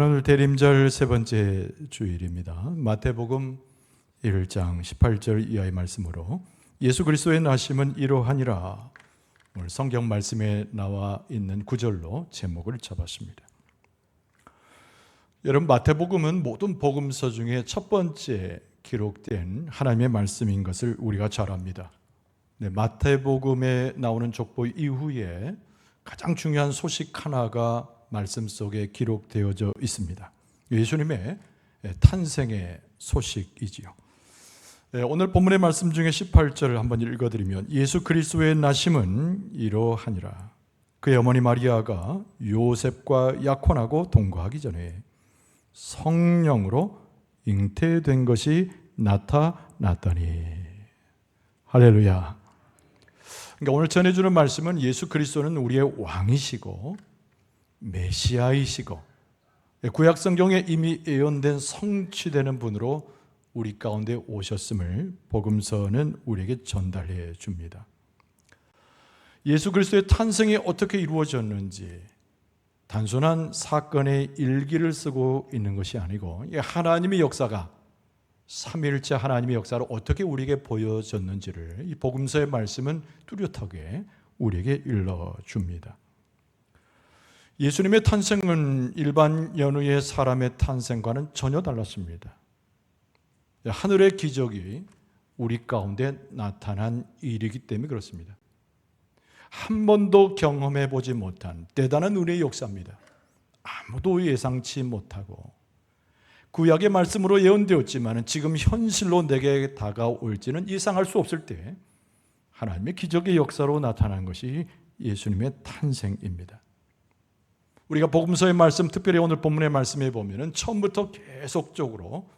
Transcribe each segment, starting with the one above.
오늘 대림절 세 번째 주일입니다. 마태복음 1장 18절 이하의 말씀으로 예수 그리스도의 나심은 이러하니라, 오늘 성경 말씀에 나와 있는 구절로 제목을 잡았습니다. 여러분, 마태복음은 모든 복음서 중에 첫 번째 기록된 하나님의 말씀인 것을 우리가 잘 압니다. 마태복음에 나오는 족보 이후에 가장 중요한 소식 하나가 말씀 속에 기록되어져 있습니다. 예수님의 탄생의 소식이지요. 오늘 본문의 말씀 중에 18절을 한번 읽어드리면, 예수 그리스도의 나심은 이러하니라. 그의 어머니 마리아가 요셉과 약혼하고 동거하기 전에 성령으로 잉태된 것이 나타났더니. 할렐루야. 그러니까 오늘 전해주는 말씀은 예수 그리스도는 우리의 왕이시고 메시아이시고 구약 성경에 이미 예언된 성취되는 분으로 우리 가운데 오셨음을 복음서는 우리에게 전달해 줍니다. 예수 그리스도의 탄생이 어떻게 이루어졌는지 단순한 사건의 일기를 쓰고 있는 것이 아니고, 하나님의 역사가, 삼위일체 하나님의 역사를 어떻게 우리에게 보여졌는지를 이 복음서의 말씀은 뚜렷하게 우리에게 일러줍니다. 예수님의 탄생은 일반 연후의 사람의 탄생과는 전혀 달랐습니다. 하늘의 기적이 우리 가운데 나타난 일이기 때문에 그렇습니다. 한 번도 경험해 보지 못한 대단한 은혜의 역사입니다. 아무도 예상치 못하고 구약의 말씀으로 예언되었지만 지금 현실로 내게 다가올지는 예상할 수 없을 때 하나님의 기적의 역사로 나타난 것이 예수님의 탄생입니다. 우리가 복음서의 말씀, 특별히 오늘 본문의 말씀에 보면 처음부터 계속적으로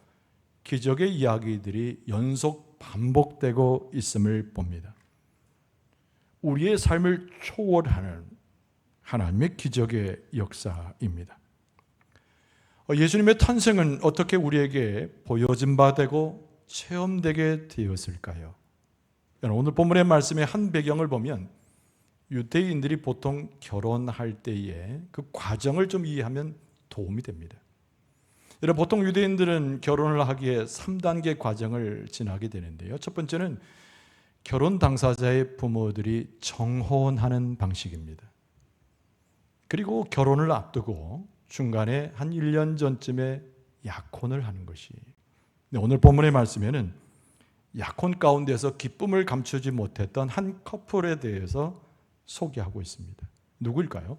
기적의 이야기들이 연속 반복되고 있음을 봅니다. 우리의 삶을 초월하는 하나님의 기적의 역사입니다. 예수님의 탄생은 어떻게 우리에게 보여진 바 되고 체험되게 되었을까요? 오늘 본문의 말씀의 한 배경을 보면 유대인들이 보통 결혼할 때에 그 과정을 좀 이해하면 도움이 됩니다. 여러분, 보통 유대인들은 결혼을 하기에 3단계 과정을 지나게 되는데요. 첫 번째는 결혼 당사자의 부모들이 정혼하는 방식입니다. 그리고 결혼을 앞두고 중간에 한 1년 전쯤에 약혼을 하는 것이, 오늘 본문의 말씀에는 약혼 가운데서 기쁨을 감추지 못했던 한 커플에 대해서 소개하고 있습니다. 누구일까요?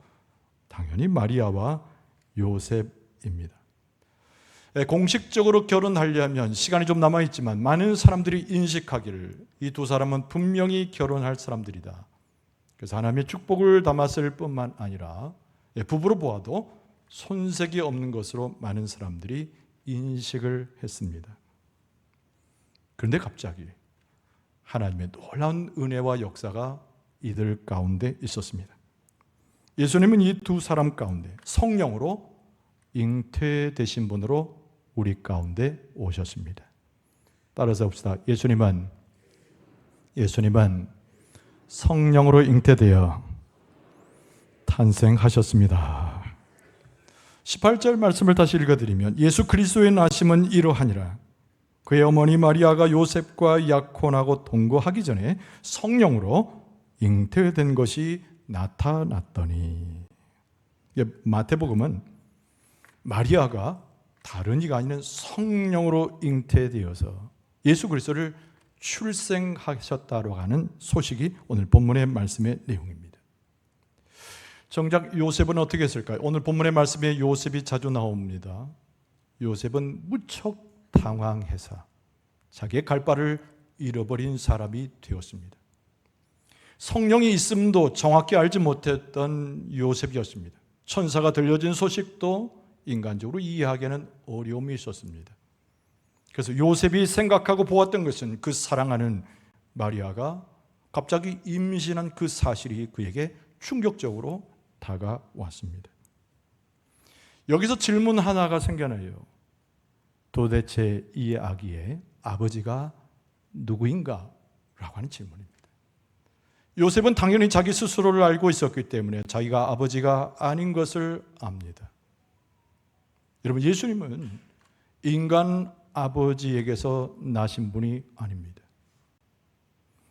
당연히 마리아와 요셉입니다. 공식적으로 결혼하려면 시간이 좀 남아있지만 많은 사람들이 인식하기를 이 두 사람은 분명히 결혼할 사람들이다. 그래서 하나님의 축복을 담았을 뿐만 아니라 부부로 보아도 손색이 없는 것으로 많은 사람들이 인식을 했습니다. 그런데 갑자기 하나님의 놀라운 은혜와 역사가 이들 가운데 있었습니다. 예수님은 이 두 사람 가운데 성령으로 잉태되신 분으로 우리 가운데 오셨습니다. 따라서 봅시다. 예수님은 성령으로 잉태되어 탄생하셨습니다. 18절 말씀을 다시 읽어드리면, 예수 그리스도의 나심은 이러하니라. 그의 어머니 마리아가 요셉과 약혼하고 동거하기 전에 성령으로 잉태된 것이 나타났더니. 마태복음은 마리아가 다른 이가 아닌 성령으로 잉태되어서 예수 그리스도를 출생하셨다고 하는 소식이 오늘 본문의 말씀의 내용입니다. 정작 요셉은 어떻게 했을까요? 오늘 본문의 말씀에 요셉이 자주 나옵니다. 요셉은 무척 당황해서 자기의 갈 바를 잃어버린 사람이 되었습니다. 성령이 있음도 정확히 알지 못했던 요셉이었습니다. 천사가 들려진 소식도 인간적으로 이해하기에는 어려움이 있었습니다. 그래서 요셉이 생각하고 보았던 것은 그 사랑하는 마리아가 갑자기 임신한 그 사실이 그에게 충격적으로 다가왔습니다. 여기서 질문 하나가 생겨나요. 도대체 이 아기의 아버지가 누구인가? 라고 하는 질문입니다. 요셉은 당연히 자기 스스로를 알고 있었기 때문에 자기가 아버지가 아닌 것을 압니다. 여러분, 예수님은 인간 아버지에게서 나신 분이 아닙니다.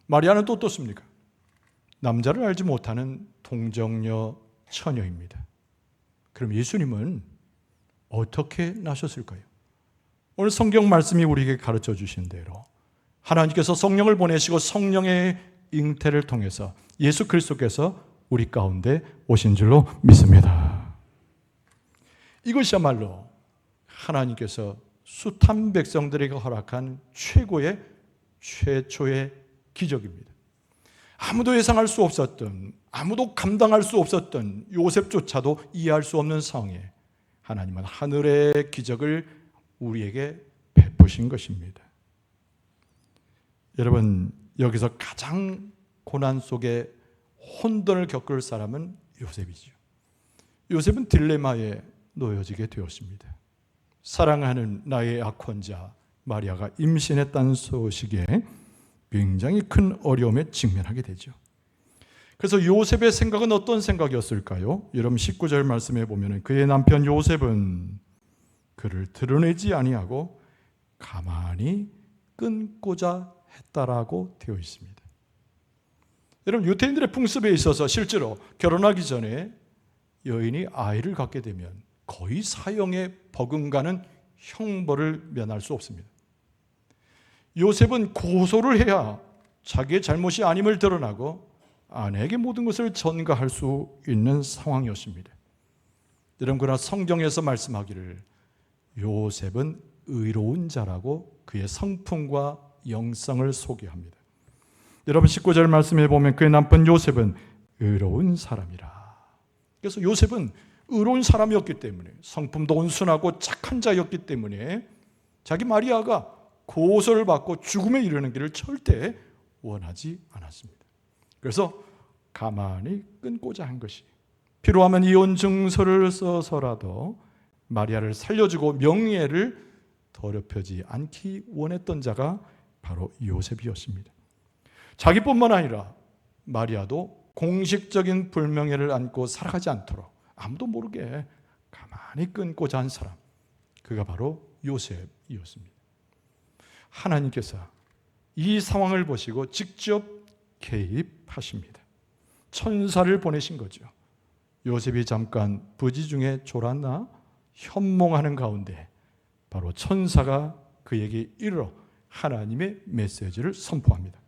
마리아는 또 어떻습니까? 남자를 알지 못하는 동정녀 처녀입니다. 그럼 예수님은 어떻게 나셨을까요? 오늘 성경 말씀이 우리에게 가르쳐 주신 대로 하나님께서 성령을 보내시고 성령의 잉태를 통해서 예수 그리스도께서 우리 가운데 오신 줄로 믿습니다. 이것이야말로 하나님께서 숱한 백성들에게 허락한 최초의 기적입니다. 아무도 예상할 수 없었던, 아무도 감당할 수 없었던 요셉조차도 이해할 수 없는 상황에 하나님은 하늘의 기적을 우리에게 베푸신 것입니다. 여러분, 여기서 가장 고난 속에 혼돈을 겪을 사람은 요셉이죠. 요셉은 딜레마에 놓여지게 되었습니다. 사랑하는 나의 약혼자 마리아가 임신했다는 소식에 굉장히 큰 어려움에 직면하게 되죠. 그래서 요셉의 생각은 어떤 생각이었을까요? 여러분 19절 말씀해 보면 그의 남편 요셉은 그를 드러내지 아니하고 가만히 끊고자 했다라고 되어 있습니다. 여러분, 유대인들의 풍습에 있어서 실제로 결혼하기 전에 여인이 아이를 갖게 되면 거의 사형에 버금가는 형벌을 면할 수 없습니다. 요셉은 고소를 해야 자기의 잘못이 아님을 드러나고 아내에게 모든 것을 전가할 수 있는 상황이었습니다. 여러분, 그러나 성경에서 말씀하기를 요셉은 의로운 자라고 그의 성품과 영성을 소개합니다. 여러분 19절 말씀에 보면 그의 남편 요셉은 의로운 사람이라. 그래서 요셉은 의로운 사람이었기 때문에, 성품도 온순하고 착한 자였기 때문에 자기 마리아가 고소를 받고 죽음에 이르는 길을 절대 원하지 않았습니다. 그래서 가만히 끊고자 한 것이, 필요하면 이혼 증서를 써서라도 마리아를 살려주고 명예를 더럽히지 않기 원했던 자가 바로 요셉이었습니다. 자기뿐만 아니라 마리아도 공식적인 불명예를 안고 살아가지 않도록 아무도 모르게 가만히 끊고자 한 사람, 그가 바로 요셉이었습니다. 하나님께서 이 상황을 보시고 직접 개입하십니다. 천사를 보내신 거죠. 요셉이 잠깐 부지중에 졸았나 현몽하는 가운데 바로 천사가 그에게 이르러 하나님의 메시지를 선포합니다.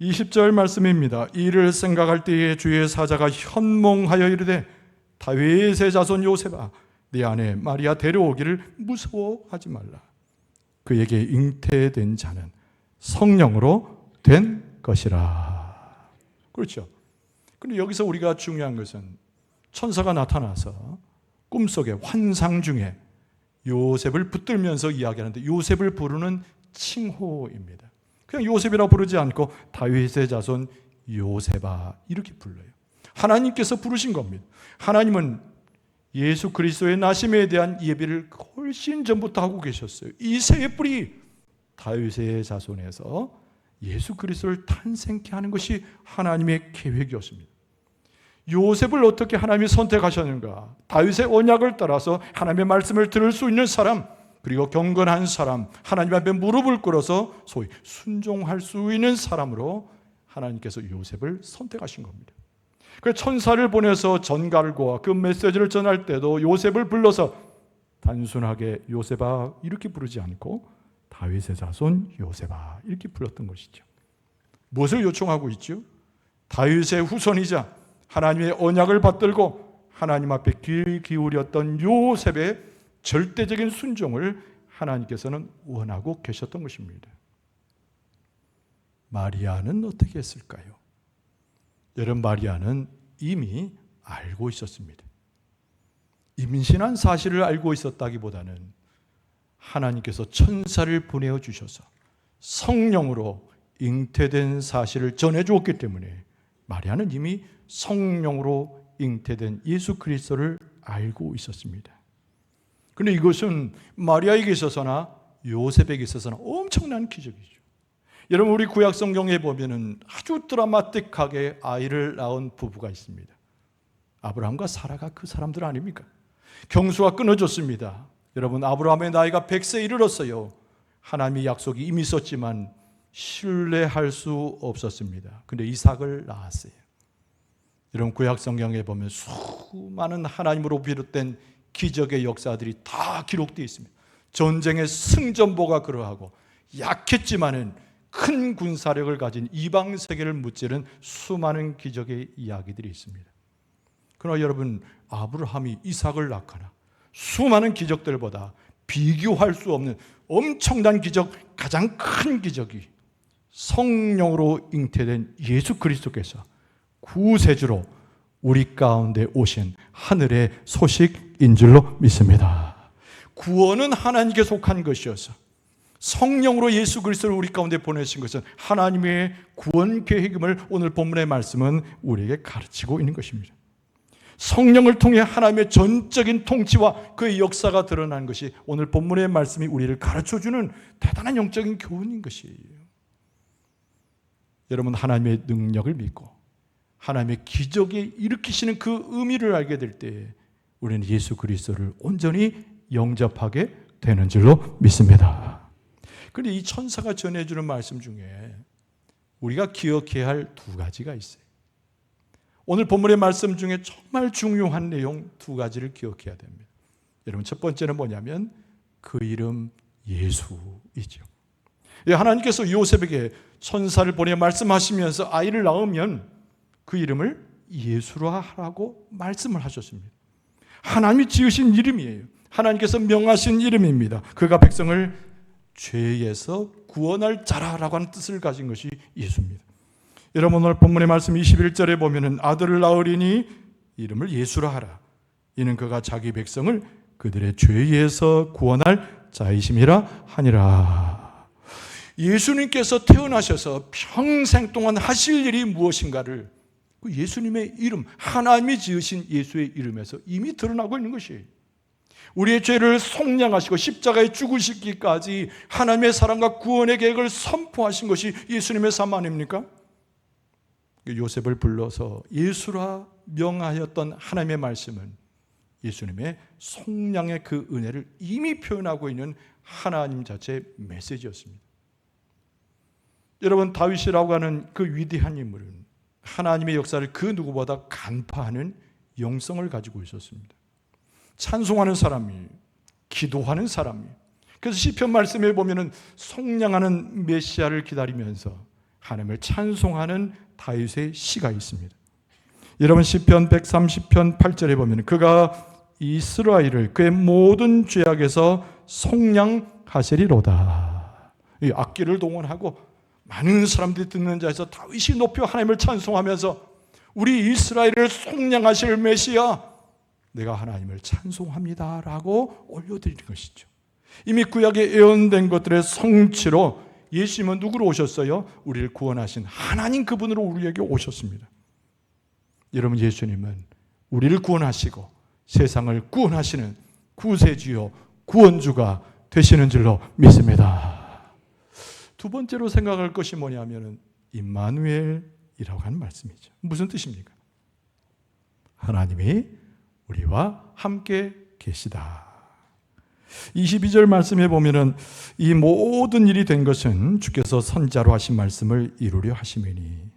20절 말씀입니다. 이를 생각할 때에 주의 사자가 현몽하여 이르되 다윗의 자손 요셉아, 네 아내 마리아 데려오기를 무서워하지 말라. 그에게 잉태된 자는 성령으로 된 것이라. 그렇죠. 그런데 여기서 우리가 중요한 것은 천사가 나타나서 꿈속에 환상 중에 요셉을 붙들면서 이야기하는데 요셉을 부르는 칭호입니다. 그냥 요셉이라 부르지 않고 다윗의 자손 요셉아 이렇게 불러요. 하나님께서 부르신 겁니다. 하나님은 예수 그리스도의 나심에 대한 예비를 훨씬 전부터 하고 계셨어요. 이 새의 뿌리 다윗의 자손에서 예수 그리스도를 탄생케 하는 것이 하나님의 계획이었습니다. 요셉을 어떻게 하나님이 선택하셨는가? 다윗의 언약을 따라서 하나님의 말씀을 들을 수 있는 사람, 그리고 경건한 사람, 하나님 앞에 무릎을 꿇어서 소위 순종할 수 있는 사람으로 하나님께서 요셉을 선택하신 겁니다. 그 천사를 보내서 전갈과 그 메시지를 전할 때도 요셉을 불러서 단순하게 요셉아 이렇게 부르지 않고 다윗의 자손 요셉아 이렇게 불렀던 것이죠. 무엇을 요청하고 있죠? 다윗의 후손이자 하나님의 언약을 받들고 하나님 앞에 귀 기울였던 요셉의 절대적인 순종을 하나님께서는 원하고 계셨던 것입니다. 마리아는 어떻게 했을까요? 여러분, 마리아는 이미 알고 있었습니다. 임신한 사실을 알고 있었다기보다는 하나님께서 천사를 보내어 주셔서 성령으로 잉태된 사실을 전해주었기 때문에 마리아는 이미 성령으로 잉태된 예수 그리스도를 알고 있었습니다. 그런데 이것은 마리아에게 있어서나 요셉에게 있어서나 엄청난 기적이죠. 여러분, 우리 구약 성경에 보면은 아주 드라마틱하게 아이를 낳은 부부가 있습니다. 아브라함과 사라가 그 사람들 아닙니까? 경수가 끊어졌습니다. 여러분, 아브라함의 나이가 100세에 이르렀어요. 하나님의 약속이 이미 있었지만 신뢰할 수 없었습니다. 근데 이삭을 낳았어요. 여러분, 구약 성경에 보면 수많은 하나님으로 비롯된 기적의 역사들이 다 기록되어 있습니다. 전쟁의 승전보가 그러하고 약했지만은 큰 군사력을 가진 이방 세계를 무찌른 수많은 기적의 이야기들이 있습니다. 그러나 여러분, 아브라함이 이삭을 낳거나 수많은 기적들보다 비교할 수 없는 엄청난 기적, 가장 큰 기적이 성령으로 잉태된 예수 그리스도께서 구세주로 우리 가운데 오신 하늘의 소식인 줄로 믿습니다. 구원은 하나님께 속한 것이어서 성령으로 예수 그리스도를 우리 가운데 보내신 것은 하나님의 구원 계획임을 오늘 본문의 말씀은 우리에게 가르치고 있는 것입니다. 성령을 통해 하나님의 전적인 통치와 그의 역사가 드러난 것이 오늘 본문의 말씀이 우리를 가르쳐주는 대단한 영적인 교훈인 것이에요. 여러분, 하나님의 능력을 믿고 하나님의 기적에 일으키시는 그 의미를 알게 될 때 우리는 예수 그리스도를 온전히 영접하게 되는 줄로 믿습니다. 그런데 이 천사가 전해주는 말씀 중에 우리가 기억해야 할 두 가지가 있어요. 오늘 본문의 말씀 중에 정말 중요한 내용 두 가지를 기억해야 됩니다. 여러분, 첫 번째는 뭐냐면 그 이름 예수이죠. 하나님께서 요셉에게 천사를 보내 말씀하시면서 아이를 낳으면 그 이름을 예수로 하라고 말씀을 하셨습니다. 하나님이 지으신 이름이에요. 하나님께서 명하신 이름입니다. 그가 백성을 죄에서 구원할 자라라고 하는 뜻을 가진 것이 예수입니다. 여러분, 오늘 본문의 말씀 21절에 보면은 아들을 낳으리니 이름을 예수라 하라. 이는 그가 자기 백성을 그들의 죄에서 구원할 자이심이라 하니라. 예수님께서 태어나셔서 평생 동안 하실 일이 무엇인가를 그 예수님의 이름, 하나님이 지으신 예수의 이름에서 이미 드러나고 있는 것이에요. 우리의 죄를 속량하시고 십자가에 죽으시기까지 하나님의 사랑과 구원의 계획을 선포하신 것이 예수님의 삶 아닙니까? 요셉을 불러서 예수라 명하였던 하나님의 말씀은 예수님의 속량의 그 은혜를 이미 표현하고 있는 하나님 자체의 메시지였습니다. 여러분, 다윗이라고 하는 그 위대한 인물은 하나님의 역사를 그 누구보다 간파하는 영성을 가지고 있었습니다. 찬송하는 사람이, 기도하는 사람이. 그래서 시편 말씀에 보면은 속량하는 메시아를 기다리면서 하나님을 찬송하는 다윗의 시가 있습니다. 여러분, 시편 130편 8절에 보면 그가 이스라엘을 그의 모든 죄악에서 속량하시리로다. 이 악기를 동원하고 많은 사람들이 듣는 자에서 다윗이 높여 하나님을 찬송하면서 우리 이스라엘을 속량하실 메시아, 내가 하나님을 찬송합니다 라고 올려드리는 것이죠. 이미 구약에 예언된 것들의 성취로 예수님은 누구로 오셨어요? 우리를 구원하신 하나님 그분으로 우리에게 오셨습니다. 여러분, 예수님은 우리를 구원하시고 세상을 구원하시는 구세주요 구원주가 되시는 줄로 믿습니다. 두 번째로 생각할 것이 뭐냐면 임마누엘이라고 하는 말씀이죠. 무슨 뜻입니까? 하나님이 우리와 함께 계시다. 22절 말씀에 보면은 이 모든 일이 된 것은 주께서 선자로 하신 말씀을 이루려 하심이니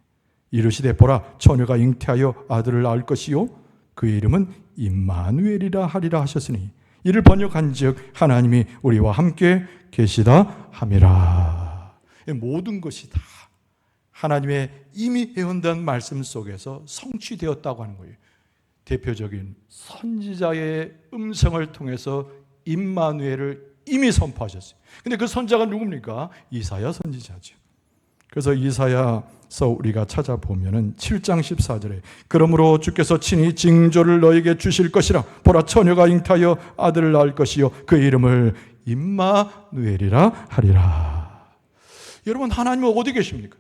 이르시되 보라 처녀가 잉태하여 아들을 낳을 것이요 그의 이름은 임마누엘이라 하리라 하셨으니 이를 번역한즉 하나님이 우리와 함께 계시다 함이라. 모든 것이 다 하나님의 이미 예언된 말씀 속에서 성취되었다고 하는 거예요. 대표적인 선지자의 음성을 통해서 임마누엘을 이미 선포하셨어요. 근데 그 선지자가 누굽니까? 이사야 선지자죠. 그래서 이사야서 우리가 찾아보면은 7장 14절에 그러므로 주께서 친히 징조를 너에게 주실 것이라 보라 처녀가 잉태하여 아들을 낳을 것이요 그 이름을 임마누엘이라 하리라. 여러분, 하나님은 어디 계십니까?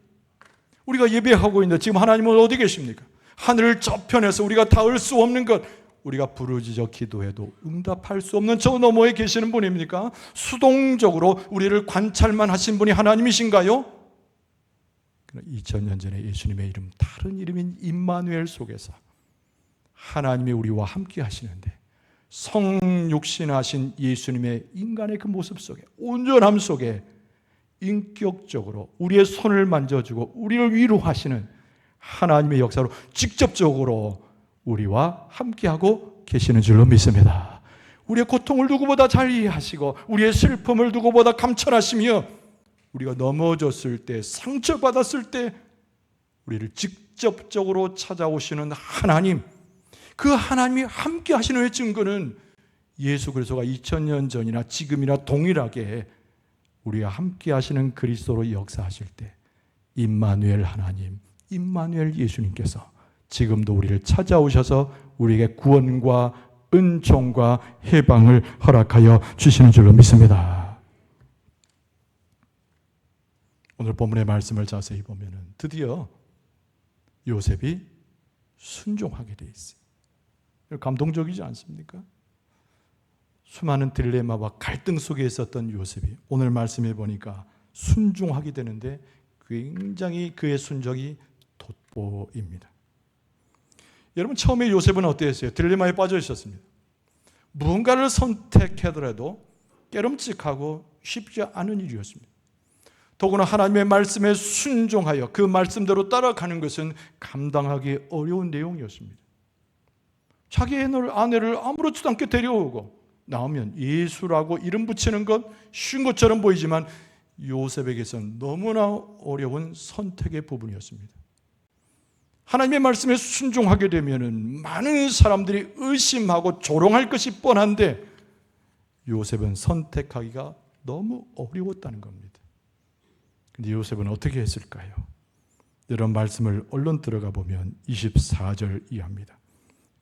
우리가 예배하고 있는데 지금 하나님은 어디 계십니까? 하늘 저편에서 우리가 닿을 수 없는 것, 우리가 부르짖어 기도해도 응답할 수 없는 저 너머에 계시는 분입니까? 수동적으로 우리를 관찰만 하신 분이 하나님이신가요? 2000년 전에 예수님의 이름, 다른 이름인 임마누엘 속에서 하나님이 우리와 함께 하시는데 성육신하신 예수님의 인간의 그 모습 속에, 온전함 속에 인격적으로 우리의 손을 만져주고 우리를 위로하시는 하나님의 역사로 직접적으로 우리와 함께하고 계시는 줄로 믿습니다. 우리의 고통을 누구보다 잘 이해하시고 우리의 슬픔을 누구보다 감천하시며 우리가 넘어졌을 때, 상처받았을 때 우리를 직접적으로 찾아오시는 하나님, 그 하나님이 함께 하시는 증거는 예수 그리스도가 2000년 전이나 지금이나 동일하게 우리가 함께 하시는 그리스도로 역사하실 때 임마누엘 하나님, 임마누엘 예수님께서 지금도 우리를 찾아오셔서 우리에게 구원과 은총과 해방을 허락하여 주시는 줄로 믿습니다. 오늘 본문의 말씀을 자세히 보면 드디어 요셉이 순종하게 돼 있어요. 감동적이지 않습니까? 수많은 딜레마와 갈등 속에 있었던 요셉이 오늘 말씀해 보니까 순종하게 되는데 굉장히 그의 순종이 돋보입니다. 여러분, 처음에 요셉은 어땠어요? 딜레마에 빠져 있었습니다. 무언가를 선택하더라도 깨름직하고 쉽지 않은 일이었습니다. 더구나 하나님의 말씀에 순종하여 그 말씀대로 따라가는 것은 감당하기 어려운 내용이었습니다. 자기 아내를 아무렇지도 않게 데려오고 나오면 예수라고 이름 붙이는 것 쉬운 것처럼 보이지만 요셉에게서는 너무나 어려운 선택의 부분이었습니다. 하나님의 말씀에 순종하게 되면 많은 사람들이 의심하고 조롱할 것이 뻔한데 요셉은 선택하기가 너무 어려웠다는 겁니다. 근데 요셉은 어떻게 했을까요? 이런 말씀을 얼른 들어가 보면 24절 이하입니다.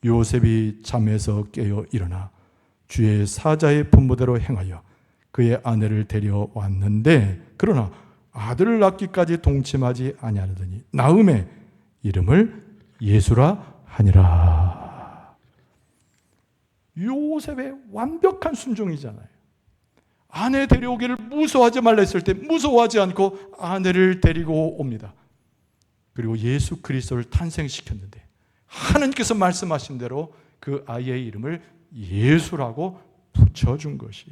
요셉이 잠에서 깨어 일어나 주의 사자의 분부대로 행하여 그의 아내를 데려왔는데 그러나 아들을 낳기까지 동침하지 아니하더니 나음에 이름을 예수라 하니라. 요셉의 완벽한 순종이잖아요. 아내 데려오기를 무서워하지 말라 했을 때 무서워하지 않고 아내를 데리고 옵니다. 그리고 예수 그리스도를 탄생시켰는데 하나님께서 말씀하신 대로 그 아이의 이름을 예수라고 붙여준 것이.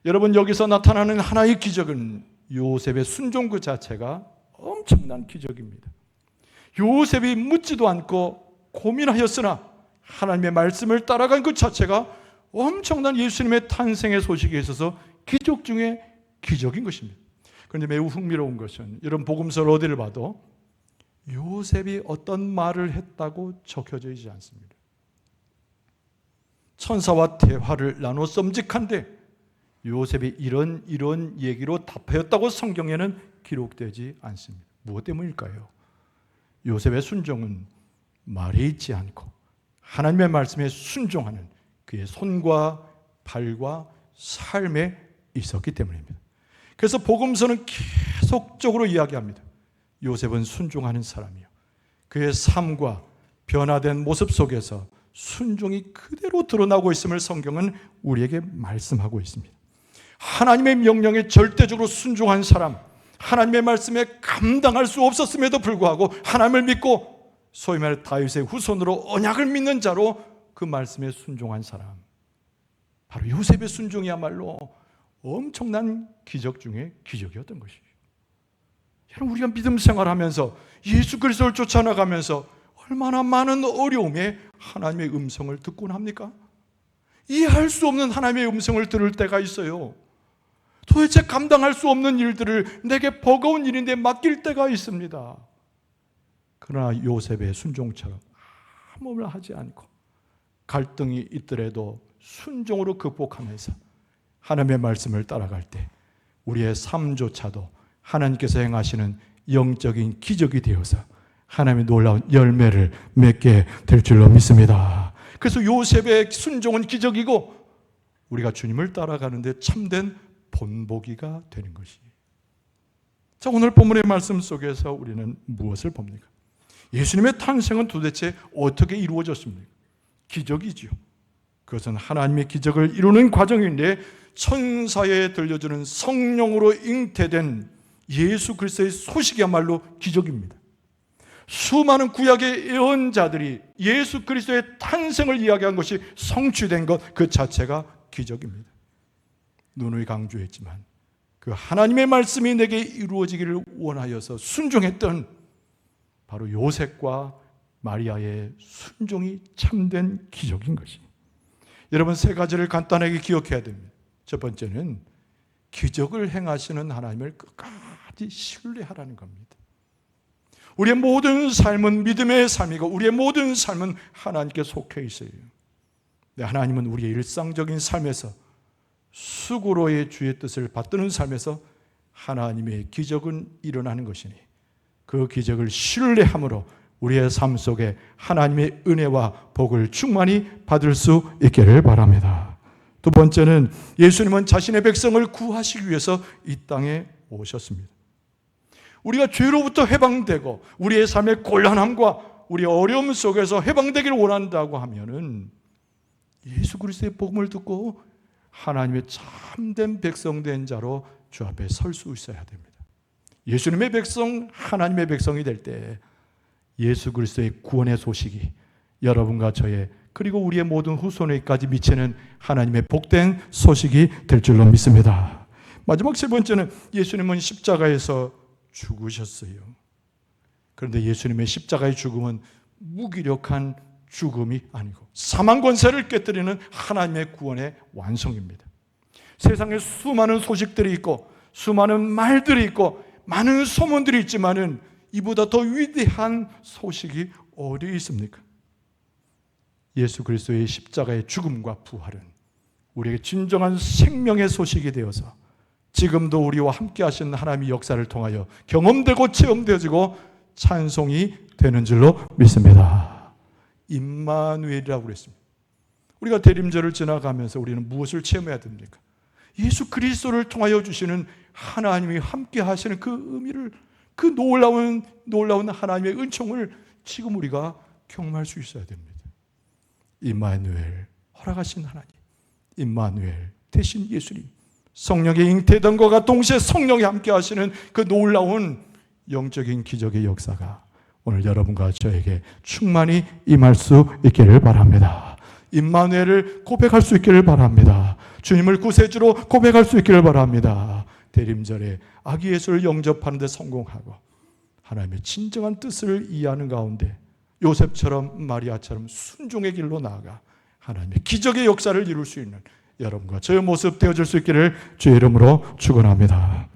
여러분, 여기서 나타나는 하나의 기적은 요셉의 순종 그 자체가 엄청난 기적입니다. 요셉이 묻지도 않고 고민하였으나 하나님의 말씀을 따라간 그 자체가 엄청난 예수님의 탄생의 소식에 있어서 기적 중에 기적인 것입니다. 그런데 매우 흥미로운 것은 여러분 복음서 어디를 봐도 요셉이 어떤 말을 했다고 적혀져 있지 않습니다. 천사와 대화를 나눠 썸직한데 요셉이 이런 얘기로 답하였다고 성경에는 기록되지 않습니다. 무엇 때문일까요? 요셉의 순종은 말이 있지 않고 하나님의 말씀에 순종하는 그의 손과 발과 삶에 있었기 때문입니다. 그래서 복음서는 계속적으로 이야기합니다. 요셉은 순종하는 사람이요. 그의 삶과 변화된 모습 속에서 순종이 그대로 드러나고 있음을 성경은 우리에게 말씀하고 있습니다. 하나님의 명령에 절대적으로 순종한 사람, 하나님의 말씀에 감당할 수 없었음에도 불구하고 하나님을 믿고 소위 말해 다윗의 후손으로 언약을 믿는 자로 그 말씀에 순종한 사람, 바로 요셉의 순종이야말로 엄청난 기적 중에 기적이었던 것이죠. 여러분, 우리가 믿음 생활하면서 예수 그리스도를 쫓아나가면서 얼마나 많은 어려움에 하나님의 음성을 듣곤 합니까? 이해할 수 없는 하나님의 음성을 들을 때가 있어요. 도대체 감당할 수 없는 일들을 내게 버거운 일인데 맡길 때가 있습니다. 그러나 요셉의 순종처럼 아무 말 하지 않고 갈등이 있더라도 순종으로 극복하면서 하나님의 말씀을 따라갈 때 우리의 삶조차도 하나님께서 행하시는 영적인 기적이 되어서 하나님의 놀라운 열매를 맺게 될 줄로 믿습니다. 그래서 요셉의 순종은 기적이고 우리가 주님을 따라가는데 참된 본보기가 되는 것이. 자, 오늘 본문의 말씀 속에서 우리는 무엇을 봅니까? 예수님의 탄생은 도대체 어떻게 이루어졌습니까? 기적이죠. 그것은 하나님의 기적을 이루는 과정인데 천사에 들려주는 성령으로 잉태된 예수 그리스도의 소식이야말로 기적입니다. 수많은 구약의 예언자들이 예수 그리스도의 탄생을 이야기한 것이 성취된 것 그 자체가 기적입니다. 누누이 강조했지만 그 하나님의 말씀이 내게 이루어지기를 원하여서 순종했던 바로 요셉과 마리아의 순종이 참된 기적인 것입니다. 여러분, 세 가지를 간단하게 기억해야 됩니다. 첫 번째는 기적을 행하시는 하나님을 끝까지 신뢰하라는 겁니다. 우리의 모든 삶은 믿음의 삶이고 우리의 모든 삶은 하나님께 속해 있어요. 하나님은 우리의 일상적인 삶에서 수고로의 주의 뜻을 받드는 삶에서 하나님의 기적은 일어나는 것이니 그 기적을 신뢰함으로 우리의 삶 속에 하나님의 은혜와 복을 충만히 받을 수 있기를 바랍니다. 두 번째는 예수님은 자신의 백성을 구하시기 위해서 이 땅에 오셨습니다. 우리가 죄로부터 해방되고 우리의 삶의 곤란함과 우리의 어려움 속에서 해방되기를 원한다고 하면은 예수 그리스도의 복음을 듣고 하나님의 참된 백성된 자로 주 앞에 설 수 있어야 됩니다. 예수님의 백성, 하나님의 백성이 될 때 예수 그리스도의 구원의 소식이 여러분과 저의 그리고 우리의 모든 후손에게까지 미치는 하나님의 복된 소식이 될 줄로 믿습니다. 마지막 세 번째는 예수님은 십자가에서 죽으셨어요. 그런데 예수님의 십자가의 죽음은 무기력한 죽음이 아니고 사망 권세를 깨뜨리는 하나님의 구원의 완성입니다. 세상에 수많은 소식들이 있고 수많은 말들이 있고 많은 소문들이 있지만은 이보다 더 위대한 소식이 어디 있습니까? 예수 그리스도의 십자가의 죽음과 부활은 우리에게 진정한 생명의 소식이 되어서 지금도 우리와 함께 하시는 하나님의 역사를 통하여 경험되고 체험되어지고 찬송이 되는 줄로 믿습니다. 임마누엘이라고 그랬습니다. 우리가 대림절을 지나가면서 우리는 무엇을 체험해야 됩니까? 예수 그리스도를 통하여 주시는 하나님이 함께 하시는 그 의미를, 그 놀라운 하나님의 은총을 지금 우리가 경험할 수 있어야 됩니다. 임마누엘, 허락하신 하나님, 임마누엘 대신 예수님, 성령의 잉태됨과 동시에 성령이 함께 하시는 그 놀라운 영적인 기적의 역사가 오늘 여러분과 저에게 충만히 임할 수 있기를 바랍니다. 임마누엘을 고백할 수 있기를 바랍니다. 주님을 구세주로 고백할 수 있기를 바랍니다. 대림절에 아기 예수를 영접하는 데 성공하고 하나님의 진정한 뜻을 이해하는 가운데 요셉처럼 마리아처럼 순종의 길로 나아가 하나님의 기적의 역사를 이룰 수 있는 여러분과 저의 모습 되어줄 수 있기를 주의 이름으로 축원합니다.